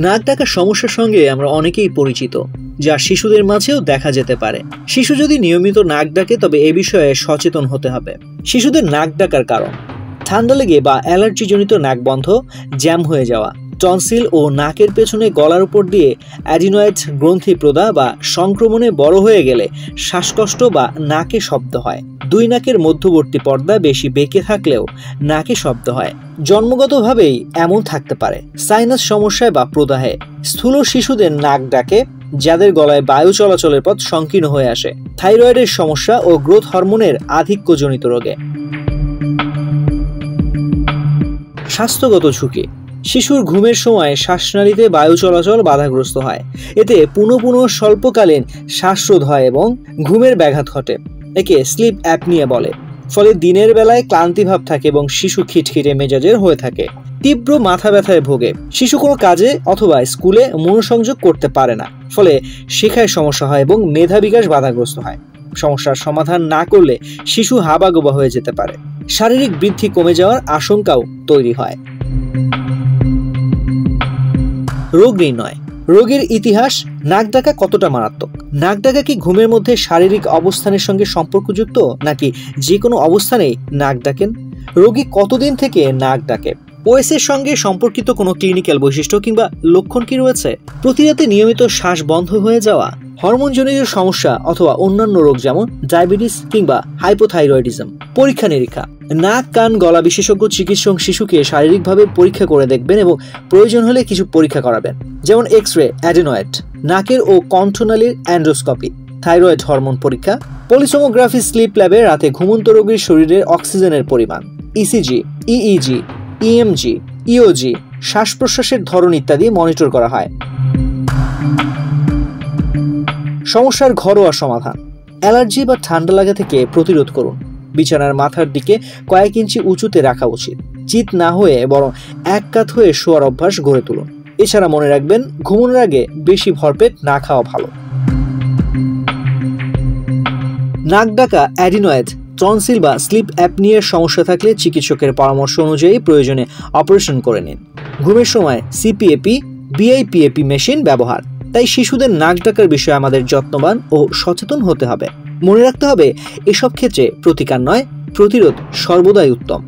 নাক ডাকার সমস্যার সঙ্গে আমরা অনেকেই পরিচিত, যা শিশুদের মাঝেও দেখা যেতে পারে। শিশু যদি নিয়মিত নাক ডাকে তবে এ বিষয়ে সচেতন হতে হবে। শিশুদের নাক ডাকার কারণ: ঠান্ডা লেগে বা অ্যালার্জিজনিত নাক বন্ধ, জ্যাম হয়ে যাওয়া, টনসিল ও নাকের পেছনে গলার উপর দিয়ে অ্যাডিনয়েড গ্রন্থি প্রদাহ বা সংক্রমণে বড় হয়ে গেলে শ্বাসকষ্ট বা নাকে শব্দ হয়। দুই নাকের মধ্যবর্তী পর্দা বেশি বেঁকে থাকলেও নাকে শব্দ হয়। জন্মগতভাবেই এমন থাকতে পারে। সাইনাস সমস্যায় বা প্রদাহে। স্থূল শিশুদের নাক ডাকে যাদের গলায় বায়ু চলাচলের পথ সংকীর্ণ হয়ে আসে। থাইরয়েডের সমস্যা ও গ্রোথ হরমোনের আধিক্যজনিত রোগে। স্বাস্থ্যগত ঝুঁকি: শিশুর ঘুমের সময় শ্বাসনালীতে বায়ু চলাচল বাধাগ্রস্ত হয়। এতে পুনঃ পুনঃ স্বল্পকালীন শ্বাসরোধ হয় এবং ঘুমের ব্যাঘাত ঘটে। একে স্লিপ অ্যাপনিয়া বলে। ফলে দিনের বেলায় ক্লান্তিভাব থাকে এবং শিশু খিটখিটে মেজাজের হয়ে থাকে। তীব্র মাথা ব্যথায় ভোগে। শিশু কোনো কাজে অথবা স্কুলে মনোসংযোগ করতে পারে না। ফলে শেখায় সমস্যা হয় এবং মেধা বিকাশ বাধাগ্রস্ত হয়। সমস্যার সমাধান না করলে শিশু হাবাগোবা হয়ে যেতে পারে। শারীরিক বৃদ্ধি কমে যাওয়ার আশঙ্কাও তৈরি হয়। রোগ নির্ণয়: রোগের ইতিহাস। নাক ডাকা কতটা মারাত্মক? নাক ডাকা কি ঘুমের মধ্যে শারীরিক অবস্থানের সঙ্গে সম্পর্কযুক্ত, নাকি যে কোনো অবস্থানেই নাক ডাকেন? রোগী কতদিন থেকে নাক ডাকে? ওএসের সঙ্গে সম্পর্কিত কোনো ক্লিনিক্যাল বৈশিষ্ট্য কিংবা লক্ষণ কি রয়েছে? প্রতি রাতে নিয়মিত শ্বাস বন্ধ হয়ে যাওয়া, হরমোনজনিত সমস্যা অথবা অন্যান্য রোগ যেমন ডায়াবেটিস কিংবা হাইপোথাইরয়েডিজম। পরীক্ষা নিরীক্ষা: নাক কান গলা বিশেষজ্ঞ চিকিৎসক শিশুকে শারীরিকভাবে পরীক্ষা করে দেখবেন এবং প্রয়োজন হলে কিছু পরীক্ষা করাবেন, যেমন এক্স-রে, অ্যাডেনয়েড, নাকের ও কণ্ঠনালীর অ্যান্ডোস্কোপি, থাইরয়েড হরমোন পরীক্ষা, পলিসোনোগ্রাফি স্লিপ ল্যাবে রাতে ঘুমন্ত রোগীর শরীরের অক্সিজেনের পরিমাণ, ইসিজি, ইইজি, ইএমজি, ইওজি, শ্বাস প্রশ্বাসের ধরন ইত্যাদি মনিটর করা হয়। সমস্যার ঘরোয়া সমাধান: অ্যালার্জি বা ঠান্ডা লাগা থেকে প্রতিরোধ করুন। বিছানার মাথার দিকে কয়েক ইঞ্চি উঁচুতে রাখা উচিত। চিত না হয়ে বরং এক কাত হয়ে শোয়ার অভ্যাস গড়ে তুলুন। এছাড়া মনে রাখবেন, ঘুমানোর আগে বেশি ভরপেট না খাওয়া ভালো। নাক ডাকা, অ্যাডিনয়েড, টনসিল বা স্লিপ অ্যাপনিয়ার সমস্যা থাকলে চিকিৎসকের পরামর্শ অনুযায়ী প্রয়োজনে অপারেশন করে নিন। ঘুমের সময় সিপিএপি, বিআইপিএপি মেশিন ব্যবহার। তাই শিশুদের নাক ডাকার বিষয়ে আমাদের যত্নবান ও সচেতন হতে হবে। মনে রাখতে হবে, এসব ক্ষেত্রে প্রতিকার নয়, প্রতিরোধ সর্বদাই উত্তম।